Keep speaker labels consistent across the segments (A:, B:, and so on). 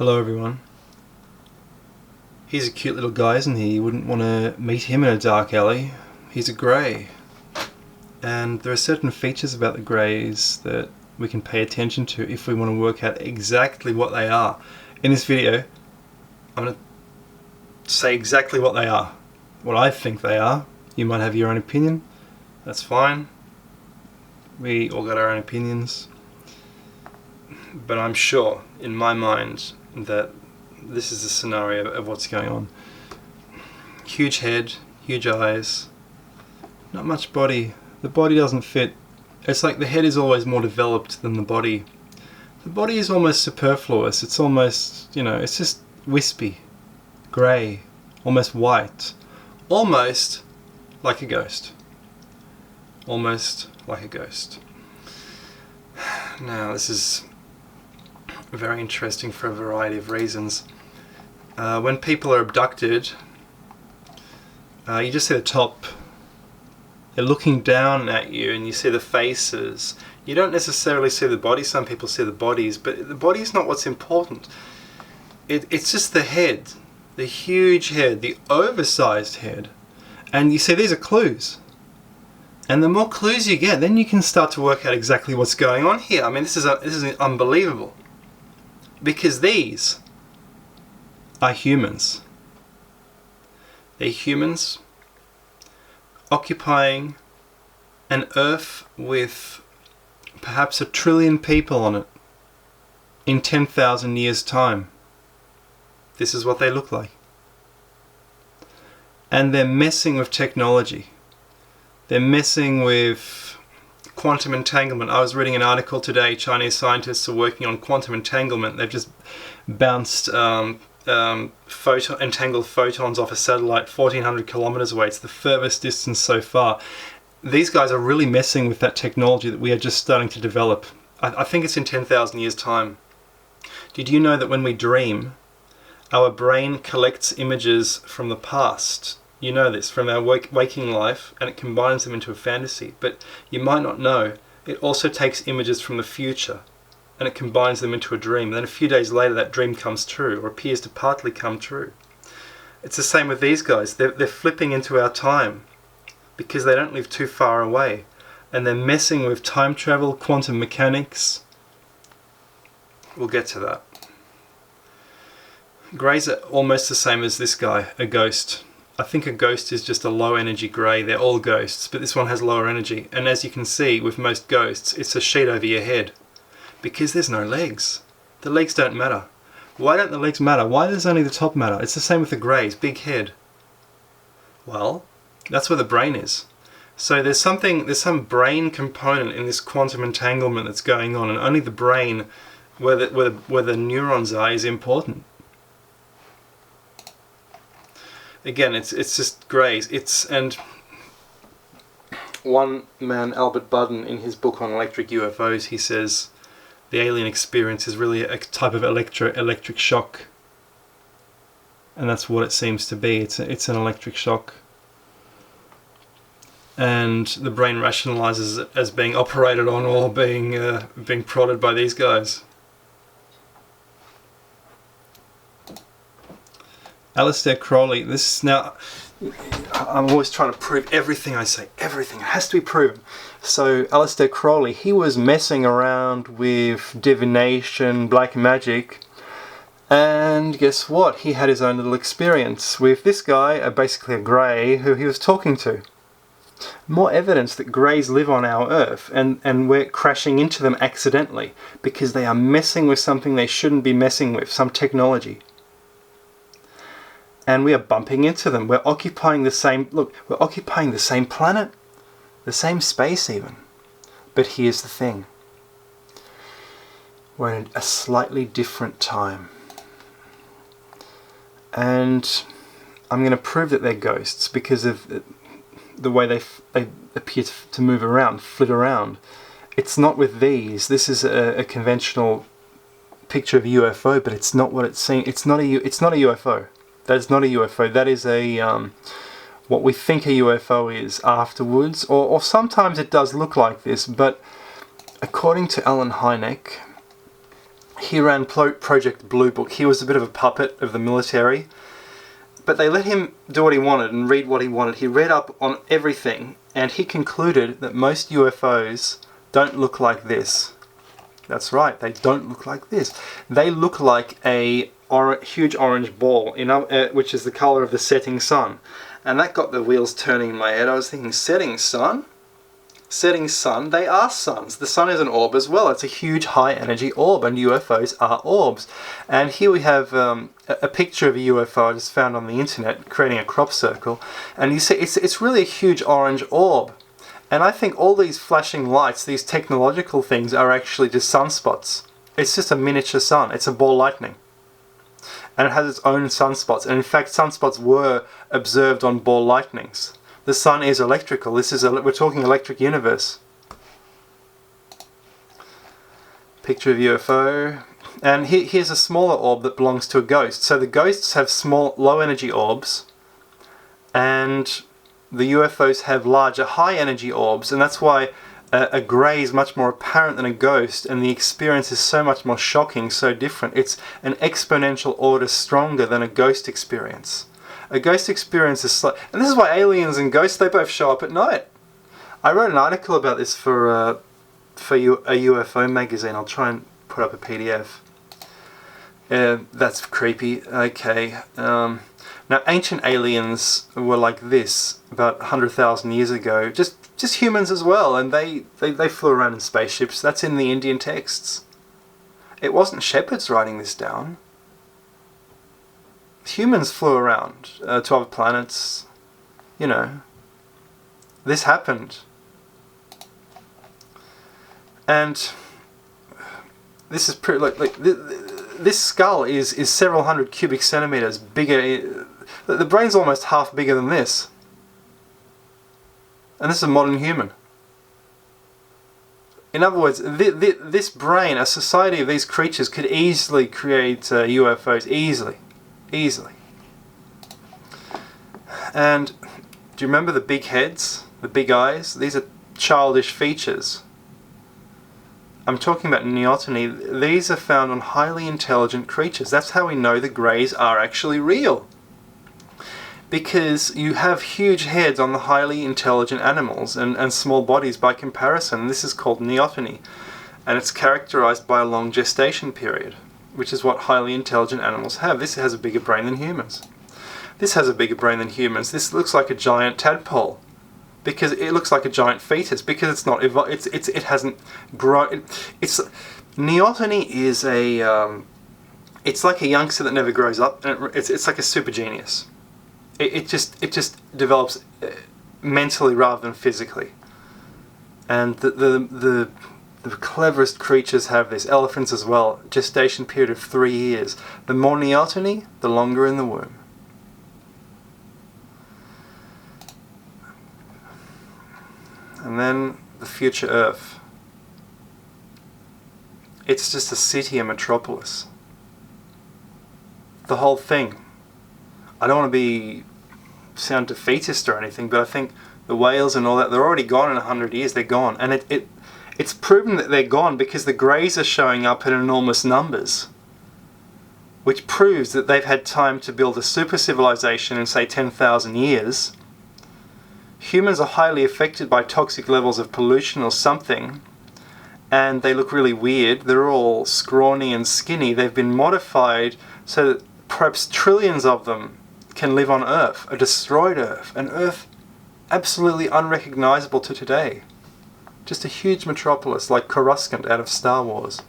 A: Hello everyone. He's a cute little guy, isn't he? You wouldn't want to meet him in a dark alley. He's a grey. And there are certain features about the greys that we can pay attention to if we want to work out exactly what they are. In this video, I'm going to say exactly what they are. What I think they are. You might have your own opinion. That's fine. We all got our own opinions. But I'm sure, in my mind, that this is the scenario of what's going on. Huge head, huge eyes, not much body. The body doesn't fit. It's like the head is always more developed than the body. The body is almost superfluous. It's almost, it's just wispy, grey, almost white. Almost like a ghost. Almost like a ghost. Now, this is very interesting for a variety of reasons. When people are abducted, you just see the top. They're looking down at you and you see the faces. You don't necessarily see the body. Some people see the bodies, but the body is not what's important. It's just the head, the huge head, the oversized head. And you see, these are clues. And the more clues you get, then you can start to work out exactly what's going on here. I mean, this is unbelievable. Because these are humans. They're humans occupying an Earth with perhaps 1 trillion people on it in 10,000 years' time. This is what they look like. And they're messing with technology. They're messing with quantum entanglement. I was reading an article today. Chinese scientists are working on quantum entanglement. They've just bounced entangled photons off a satellite 1,400 kilometers away. It's the furthest distance so far. These guys are really messing with that technology that we are just starting to develop. I think it's in 10,000 years' time. Did you know that when we dream, our brain collects images from the past? You know this from our waking life, and it combines them into a fantasy. But you might not know, it also takes images from the future, and it combines them into a dream. And then a few days later, that dream comes true, or appears to partly come true. It's the same with these guys. They're flipping into our time, because they don't live too far away. And they're messing with time travel, quantum mechanics. We'll get to that. Greys are almost the same as this guy, a ghost. I think a ghost is just a low energy grey. They're all ghosts, but this one has lower energy. And as you can see with most ghosts, it's a sheet over your head. Because there's no legs. The legs don't matter. Why don't the legs matter? Why does only the top matter? It's the same with the greys, big head. Well, that's where the brain is. So there's some brain component in this quantum entanglement that's going on, and only the brain, where the neurons are, is important. Again, it's just greys. And one man, Albert Budden, in his book on electric UFOs, he says the alien experience is really a type of electric shock, and that's what it seems to be. It's an electric shock, and the brain rationalizes it as being operated on or being prodded by these guys. Aleister Crowley, I'm always trying to prove everything I say. Everything. It has to be proven. So, Aleister Crowley, he was messing around with divination, black magic, and guess what? He had his own little experience with this guy, basically a grey, who he was talking to. More evidence that greys live on our Earth, and we're crashing into them accidentally, because they are messing with something they shouldn't be messing with, some technology. And we are bumping into them. We're occupying the same planet, the same space even. But here's the thing. We're in a slightly different time. And I'm going to prove that they're ghosts because of the way they appear to move around, flit around. It's not with these. This is a conventional picture of a UFO, but it's not what it seems. It's not a UFO. That is not a UFO. That is what we think a UFO is afterwards, or sometimes it does look like this, but according to Hynek, He ran Project Blue Book. He was a bit of a puppet of the military, but they let him do what he wanted and read what he wanted. He read up on everything, and he concluded that most UFOs don't look like this. That's right, they don't look like this. They look like a huge orange ball, which is the colour of the setting sun. And that got the wheels turning in my head. I was thinking, setting sun? Setting sun? They are suns. The sun is an orb as well. It's a huge high energy orb, and UFOs are orbs. And here we have a picture of a UFO I just found on the internet, creating a crop circle. And you see, it's really a huge orange orb. And I think all these flashing lights, these technological things, are actually just sunspots. It's just a miniature sun. It's a ball lightning. And it has its own sunspots. And in fact, sunspots were observed on ball lightnings. The sun is electrical. We're talking electric universe. Picture of UFO. And here's a smaller orb that belongs to a ghost. So the ghosts have small, low energy orbs. And the UFOs have larger, high energy orbs. And that's why a grey is much more apparent than a ghost. And the experience is so much more shocking, so different. It's an exponential order stronger than a ghost experience. A ghost experience is and this is why aliens and ghosts, they both show up at night. I wrote an article about this for a UFO magazine. I'll try and put up a PDF. That's creepy. Okay. Now, ancient aliens were like this about 100,000 years ago. Just humans as well, and they flew around in spaceships. That's in the Indian texts. It wasn't shepherds writing this down. Humans flew around to other planets. You know, this happened. And this is pretty like this skull is several hundred cubic centimeters bigger. The brain's almost half bigger than this. And this is a modern human. In other words, this brain, a society of these creatures, could easily create UFOs. Easily. And do you remember the big heads, the big eyes? These are childish features. I'm talking about Neoteny. These are found on highly intelligent creatures. That's how we know the greys are actually real. Because you have huge heads on the highly intelligent animals and small bodies by comparison. This is called Neoteny. And it's characterized by a long gestation period, which is what highly intelligent animals have. This has a bigger brain than humans. This has a bigger brain than humans. This looks like a giant tadpole. Because it looks like a giant fetus. Because it's not it hasn't grown. Neoteny is it's like a youngster that never grows up. And it's like a super genius. It just develops mentally rather than physically. And the cleverest creatures have this. Elephants as well. Gestation period of 3 years. The more Neoteny, the longer in the womb. And then the future Earth. It's just a city, a metropolis. The whole thing. I don't want to sound defeatist or anything, but I think the whales and all that, they're already gone in 100 years. They're gone. And it's proven that they're gone because the greys are showing up in enormous numbers, which proves that they've had time to build a super civilization in, say, 10,000 years. Humans are highly affected by toxic levels of pollution or something, and they look really weird. They're all scrawny and skinny. They've been modified so that perhaps trillions of them can live on Earth, a destroyed Earth, an Earth absolutely unrecognizable to today. Just a huge metropolis like Coruscant out of Star Wars.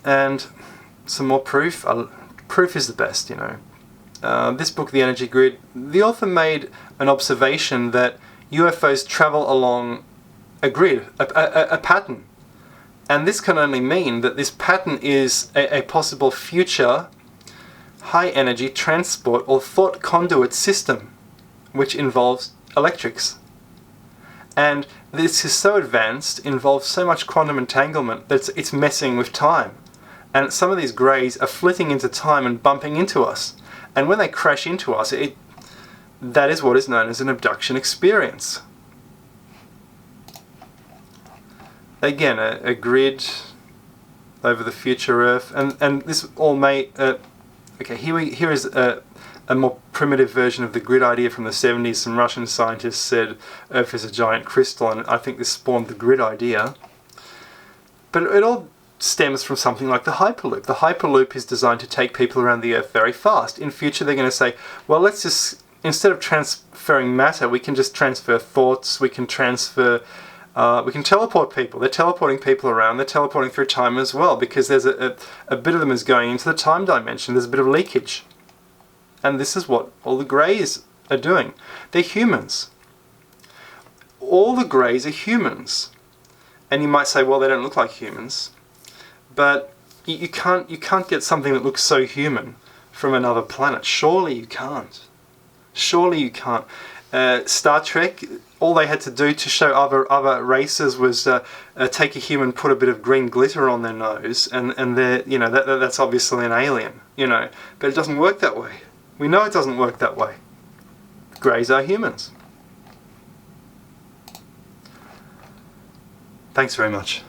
A: And some more proof. Proof is the best, you know. This book, The Energy Grid, the author made an observation that UFOs travel along a grid, a pattern. And this can only mean that this pattern is a possible future high-energy transport or thought conduit system, which involves electrics. And this is so advanced, involves so much quantum entanglement, that it's messing with time. And some of these greys are flitting into time and bumping into us. And when they crash into us, that is what is known as an abduction experience. Again, a grid, over the future Earth, and this all may. Okay, here is a more primitive version of the grid idea from the 70s. Some Russian scientists said Earth is a giant crystal, and I think this spawned the grid idea. But it all stems from something like the Hyperloop. The Hyperloop is designed to take people around the Earth very fast. In future, they're going to say, well, let's just, instead of transferring matter, we can just transfer thoughts, we can teleport people. They're teleporting people around, they're teleporting through time as well, because there's a bit of them is going into the time dimension, there's a bit of leakage. And this is what all the greys are doing. They're humans. All the greys are humans. And you might say, well, they don't look like humans. But you can't get something that looks so human from another planet. Surely you can't. Surely you can't. Star Trek, all they had to do to show other races was take a human, put a bit of green glitter on their nose, and they're, you know, that's obviously an alien, you know. But it doesn't work that way. We know it doesn't work that way. Greys are humans. Thanks very much.